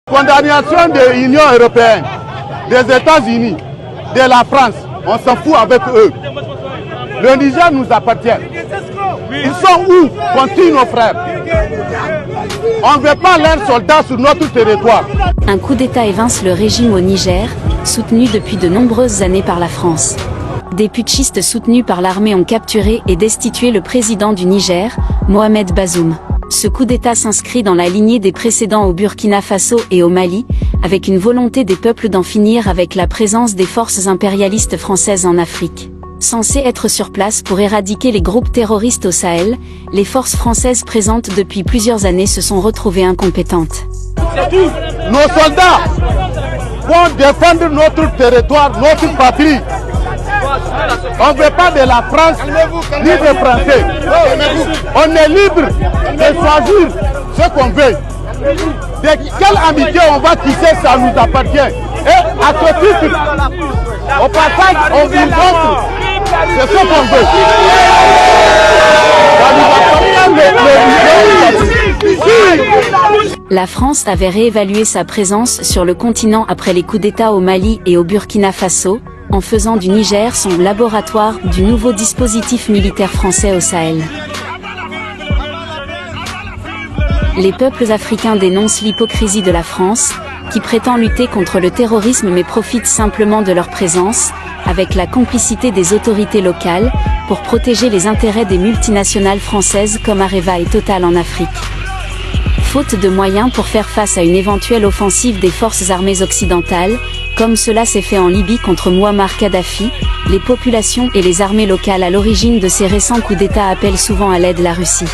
Condamnation de l'Union européenne, des États-Unis, de la France, on s'en fout avec eux. Le Niger nous appartient. Ils sont où? Continuent nos frères. On ne veut pas leurs soldats sur notre territoire. Un coup d'État évince le régime au Niger, soutenu depuis de nombreuses années par la France. Des putschistes soutenus par l'armée ont capturé et destitué le président du Niger, Mohamed Bazoum. Ce coup d'État s'inscrit dans la lignée des précédents au Burkina Faso et au Mali, avec une volonté des peuples d'en finir avec la présence des forces impérialistes françaises en Afrique. Censées être sur place pour éradiquer les groupes terroristes au Sahel, les forces françaises présentes depuis plusieurs années se sont retrouvées incompétentes. Nos soldats vont défendre notre territoire, notre patrie. On ne veut pas de la France ni des Français. On est libre de choisir ce qu'on veut. De quelle amitié on va quitter, ça nous appartient. Et à ce titre, au passage, on vous montre, c'est ce qu'on veut. La France avait réévalué sa présence sur le continent après les coups d'État au Mali et au Burkina Faso, en faisant du Niger son laboratoire du nouveau dispositif militaire français au Sahel. Les peuples africains dénoncent l'hypocrisie de la France, qui prétend lutter contre le terrorisme mais profite simplement de leur présence, avec la complicité des autorités locales, pour protéger les intérêts des multinationales françaises comme Areva et Total en Afrique. Faute de moyens pour faire face à une éventuelle offensive des forces armées occidentales, comme cela s'est fait en Libye contre Mouammar Kadhafi, les populations et les armées locales à l'origine de ces récents coups d'État appellent souvent à l'aide la Russie.